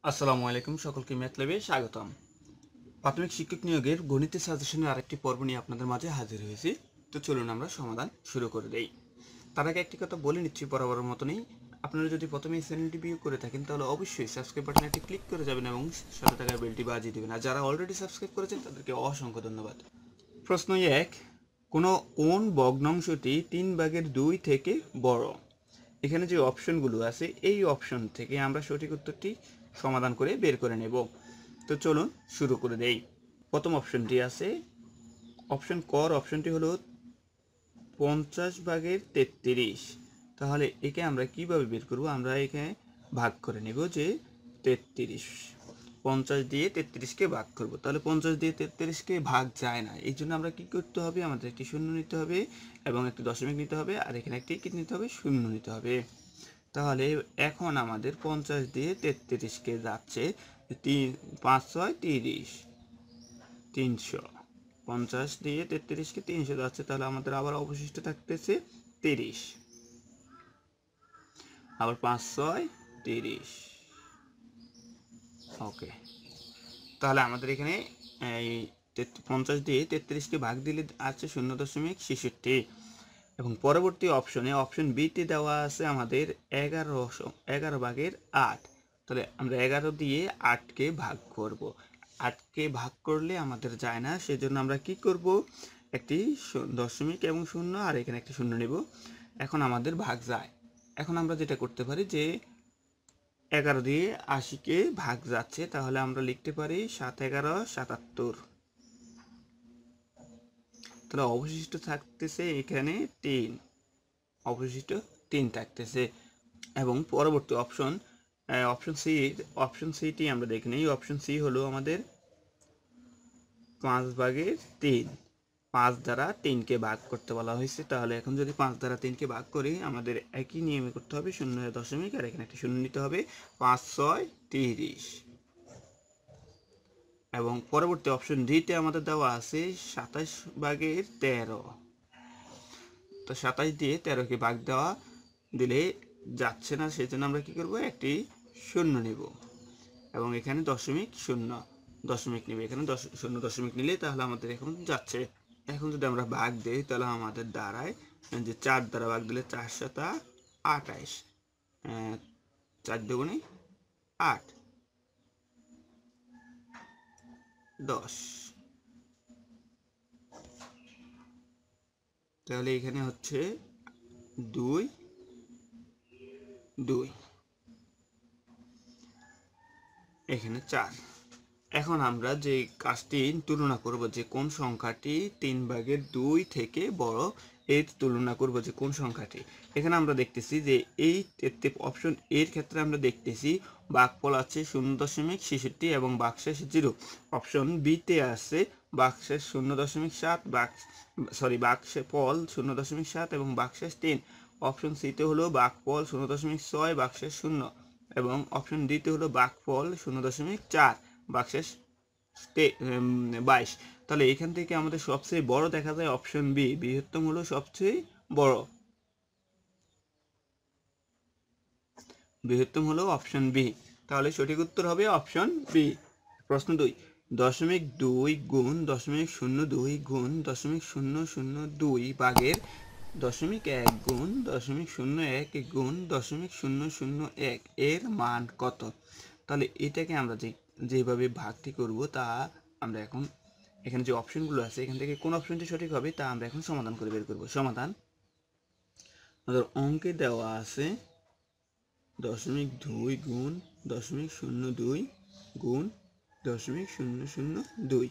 আসসালামু আলাইকুম, সকলকে ম্যাথ ল্যাবে স্বাগতম। প্রাথমিক শিক্ষক নিয়োগের গণিতের সাজেশনের আরেকটি পর্ব নিয়ে আপনাদের মাঝে হাজির হয়েছি। তো চলুন আমরা সমাধান শুরু করে দেই। তার আগে একটি কথা বলে নিচ্ছি, বরাবরের মতনই আপনারা যদি প্রথমে এই চ্যানেলটি ভিউ করে থাকেন তাহলে অবশ্যই সাবস্ক্রাইব বাটনে একটি ক্লিক করে যাবেন এবং সাথে থাকা বেলটি বাজিয়ে দেবেন। আর যারা অলরেডি সাবস্ক্রাইব করেছেন তাদেরকে অসংখ্য ধন্যবাদ। প্রশ্ন 1, কোনো কোন ভগ্নাংশটি 3/2 থেকে বড়? এখানে যে অপশনগুলো আছে এই অপশন থেকে আমরা সঠিক উত্তরটি সমাধান করে বের করে নেব। তো চলুন শুরু করে দেই। প্রথম অপশনটি আছে অপশন কর, অপশনটি হলো 50/33। তাহলে একে আমরা কিভাবে বের করব? আমরা এখানে ভাগ করে নেব যে 33, 50 দিয়ে 33কে ভাগ করব। তাহলে 50 দিয়ে 33কে ভাগ যায় না, এই জন্য আমরা কি করতে হবে? আমাদের একটি শূন্য নিতে হবে এবং একটি দশমিক নিতে হবে, আর এখানে একটি কি নিতে হবে? শূন্য নিতে হবে। তাহলে এখন আমাদের 50 দিয়ে 33কে যাচ্ছে 5 6 30, 300। 50 দিয়ে 33কে 300 যাচ্ছে, তাহলে আমাদের আবার অবশিষ্ট থাকতেছে 30। আবার 5 6 30। ওকে, তাহলে আমাদের এখানে এই 50 দিয়ে 33কে ভাগ দিলে আছে 0.66। এবং পরবর্তী অপশনে অপশন বিতে দেওয়া আছে আমাদের 11/8। তাহলে আমরা 11 দিয়ে 8কে ভাগ করব। 8কে ভাগ করলে আমাদের যায় না, সেজন্য আমরা কি করব? একটি দশমিক এবং শূন্য, আর এখানে একটি শূন্য নেব। এখন আমাদের ভাগ যায়। এখন আমরা যেটা করতে পারি যে 11 দিয়ে 80কে ভাগ যাচ্ছে, তাহলে আমরা লিখতে পারি 7 11 77। তাহলে অবশিষ্ট থাকতেছে এখানে 3, অবশিষ্ট 3 থাকতেছে। এবং পরবর্তী অপশন সিটি আমরা দেখে নিই। অপশন সি হলো আমাদের 5/3। 5 দ্বারা 3কে ভাগ করতে বলা হয়েছে। তাহলে এখন যদি 5 দ্বারা 3কে ভাগ করি, আমাদের একই নিয়মে করতে হবে, 0.দশমিক আর এখানে একটা শূন্য নিতে হবে। 5 6 30। এবং পরবর্তী অপশন ডিতে আমাদের দেওয়া আছে 27/13। তো 27 দিয়ে 13কে ভাগ দিলে যাচ্ছে না, সেজন্য আমরা কি করব? একটি শূন্য নেব এবং এখানে দশমিক নেব। এখানে 0.দশমিক নিলে তাহলে আমাদের এখন যাচ্ছে। এখন যদি আমরা ভাগ দেই তাহলে আমাদের দাঁড়ায় যে 4 দ্বারা ভাগ দিলে 4 7 28, 4 দুগুণে 8, 10। তাহলে এখানে হচ্ছে 2 2, এখানে 4। এখন আমরা যে কাজটি তুলনা করব যে কোন সংখ্যাটি 3/2 থেকে বড়, এর তুলনা করব যে কোন সংখ্যাটি। এখানে আমরা দেখতেছি যে এই অপশন এর ক্ষেত্রে আমরা দেখতেছি ভাগফল আছে 0.66 এবং ভাগশেষ 0। অপশন বিতে আছে ভাগশেষ 0.7, ভাগফল 0.7 এবং ভাগশেষ 3। অপশন সিতে হলো ভাগফল 0.6, ভাগশেষ 0 এবং অপশন ডিতে হলো ভাগফল 0.4, ভাগশেষ 22। তাহলে এখান থেকে আমাদের সবচেয়ে বড় দেখা যায় অপশন বি, বৃহত্তম হলো সবচেয়ে বড়। বৃহত্তম হলো অপশন বি, তাহলে সঠিক উত্তর হবে অপশন বি। প্রশ্ন 2, 0.2 গুণ 0.02 গুণ 0.002 ভাগের 0.1 গুণ 0.01 গুণ 0.001 এর মান কত? তাহলে এটাকে আমরা যেভাবে ভাগটি করব তা আমরা এখন এখানে যে অপশনগুলো আছে এখান থেকে কোন অপশনটি সঠিক হবে তা আমরা এখন সমাধান করে বের করব। সমাধান আমাদের অঙ্কে দেওয়া আছে 0.2 গুণ 0.02 গুণ 0.002,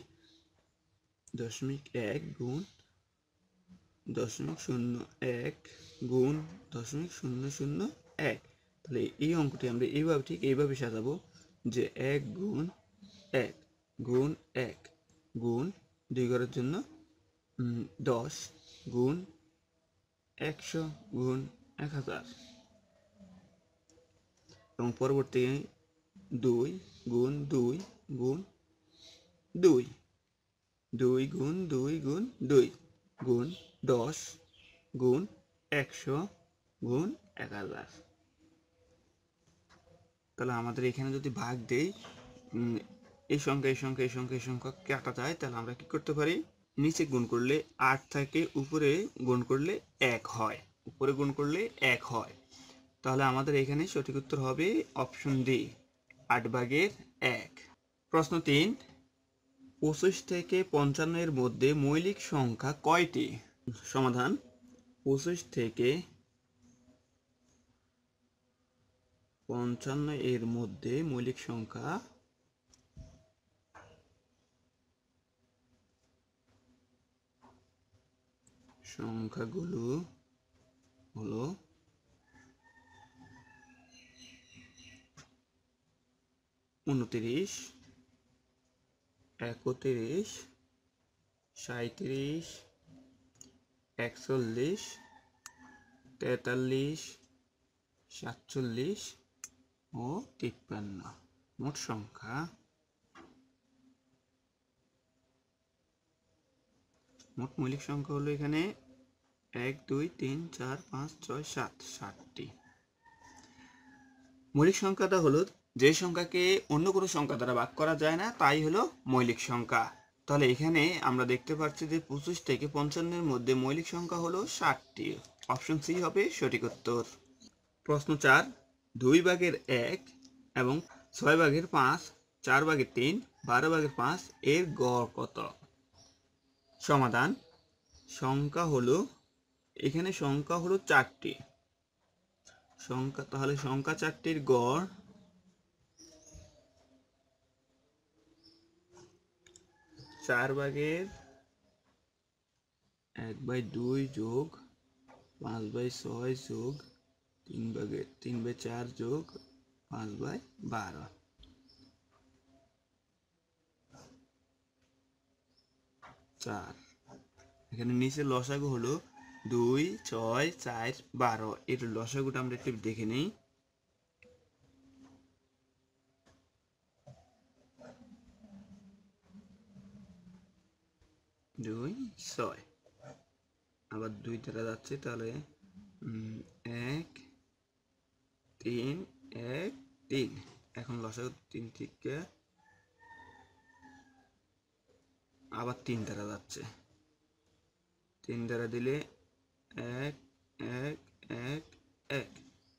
0.1 গুণ 0.01 গুণ 0.001। তাহলে এই অঙ্কটি আমরা এইভাবে ঠিক এইভাবে সাজাবো যে 1 গুণ 1 গুণ 1 গুণ 2 করার জন্য 10 গুণ 100 গুণ 1000 এবং পরবর্তী 2 গুণ 2 গুণ 2, 2 গুণ 2 গুণ 2 গুণ 10 গুণ 100 গুণ 1000। তাহলে আমাদের এখানে যদি ভাগ দেই, এই সংখ্যা এই সংখ্যা এই সংখ্যা এই সংখ্যা কাটা যায়, তাহলে আমরা কি করতে পারি, নিচে গুণ করলে 8 থাকে, উপরে গুণ করলে 1 হয়, উপরে গুণ করলে 1 হয়। তাহলে আমাদের এখানে সঠিক উত্তর হবে অপশন ডি, 8/1। প্রশ্ন 3, 25 থেকে 55 এর মধ্যে মৌলিক সংখ্যা কয়টি? সমাধান, 25 থেকে 55 এর মধ্যে মৌলিক সংখ্যাগুলো হলো 29, 31, 37, 41, 43, 47 ও 53। মোট সংখ্যা মোট মৌলিক সংখ্যা হলো এখানে 1 2 3 4 5 6 7, 7টি। মৌলিক সংখ্যাটা হলো যে সংখ্যাকে অন্য কোনো সংখ্যা দ্বারা ভাগ করা যায় না, তাই হলো মৌলিক সংখ্যা। তাহলে এখানে আমরা দেখতে পাচ্ছি যে 25 থেকে 55 এর মধ্যে মৌলিক সংখ্যা হলো 7টি। অপশন সি হবে সঠিক উত্তর। প্রশ্ন 4, 2/1 এবং 6/5, 4/3, 12/5 এর গড় কত? সমাধান, সংখ্যা হলো এখানে সংখ্যা হলো 4টি সংখ্যা, তাহলে সংখ্যা 4টির গড় 4/1/2 যোগ 5/6 যোগ 3/4 যোগ 5/12। 4, এখানে নিচে লসাগু হলো 2 6 4 12, এর লসাগুটা আমরা একটু দেখে নেই। 2 6, আবার 2 দ্বারা যাচ্ছে, তাহলে 1 3 1 3। এখন লসাগু 3 থেকে আবার 3 দ্বারা যাচ্ছে, 3 দ্বারা দিলে 1 1 1 1,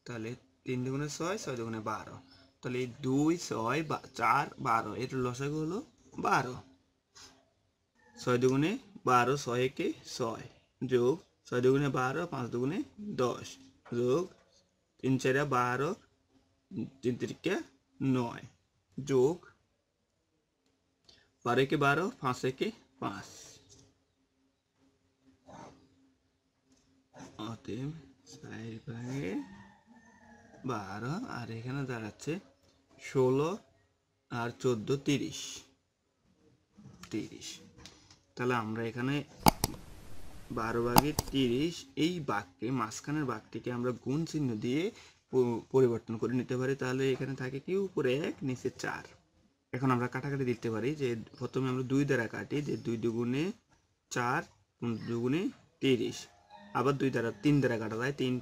তাহলে 3 দুগুণে 6, 6 দুগুণে 12, তাহলে 2 6 4 12, এর লসাগু হলো 12। 6 দুগুণে 12, 6 একে 6, যোগ 6 দুগুণে 12, 5 দুগুণে 10, যোগ 3 4 12, 3 3 9, যোগ 12 একে 12, 5 একে 5। অতএব 4/12, আর এখানে দাঁড়াচ্ছে 16 আর 14 30। তাহলে আমরা এখানে 12/30 এই বাক্যে মাঝখানের বাক্যটিকে আমরা গুণ চিহ্ন দিয়ে পরিবর্তন করে নিতে পারি। তাহলে এখানে থাকে কি, উপরে 1 নিচে 4। এখন আমরা কাটাকাটি দিতে পারি, যে প্রথমে আমরা 2 দ্বারা কাটি, যে 2 দুগুণে 4, 2 দুগুণে 30, আবার 2 দ্বারা 3 দ্বারা কাটা যায়, 3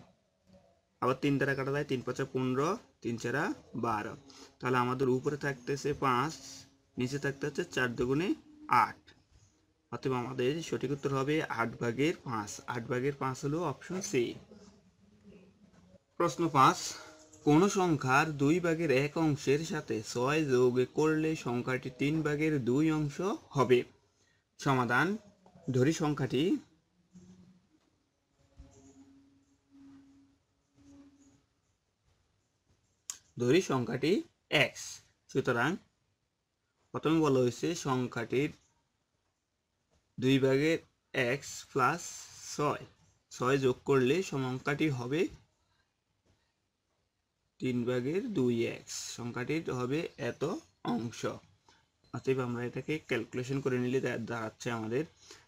আবার 3 দ্বারা কাটা যায়, 3 5 15, 3 4 12। তাহলে আমাদের উপরে থাকতেছে 5, নিচে থাকতে হচ্ছে 4 দুগুণে 8। অতএব আমাদের সঠিক উত্তর হবে 8/5। 8/5 হলো অপশন সি। প্রশ্ন 5, কোন সংখ্যার 2/1 অংশের সাথে 6 যোগ করলে সংখ্যাটি 3/2 অংশ হবে? সমাধান, ধরি সংখ্যাটি x। সুতরাং প্রথমে বলা হয়েছে সংখ্যাটির 2/x প্লাস 6 যোগ করলে সংখ্যাটি হবে 3/2x, সংখ্যাটির হবে এত অংশ। অতএব আমরা এটাকে ক্যালকুলেশন করে নিলে দাঁড়াচ্ছে আমাদের,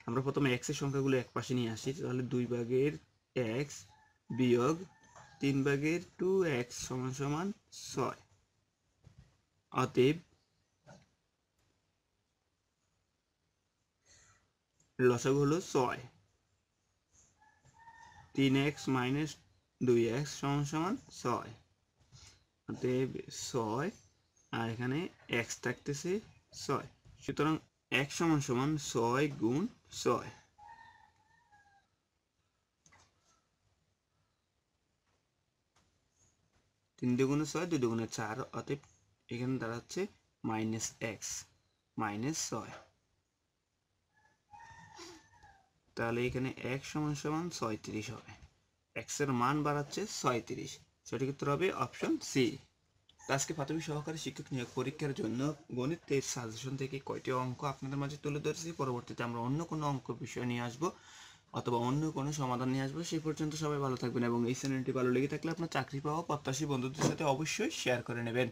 আমরা প্রথমে x এর সংখ্যাগুলো এক পাশে নিয়ে আসি, তাহলে 2/x বিয়োগ 3/2x সমান সমান 6। অতএব লসাগু হলো 6। 3x - 2x সমান সমান 6। অতএব 6 আর এখানে x থাকতেছে 6, সুতরাং x সমান সমান 6 গুণ 6। 3 দুগুণে 6, 2 দুগুণে 4, অতএব এখানে দাঁড়াচ্ছে -x -6। তাহলে এখানে x সমান সমান 36 হবে। x এর মান বাড়াচ্ছে 36, সঠিক উত্তর হবে অপশন সি। আজকে প্রাথমিক সহকারী শিক্ষক নিয়োগ পরীক্ষার জন্য গণিতের সাজেশন থেকে কয়টি অঙ্ক আপনাদের মাঝে তুলে ধরেছি। পরবর্তীতে আমরা অন্য কোনো অঙ্ক বিষয় নিয়ে আসবো অথবা অন্য কোনো সমাধান নিয়ে আসবো। সেই পর্যন্ত সবাই ভালো থাকবেন এবং এই চ্যানেলটি ভালো লেগে থাকলে আপনার চাকরি পাওয়া প্রত্যাশী বন্ধুদের সাথে অবশ্যই শেয়ার করে নেবেন।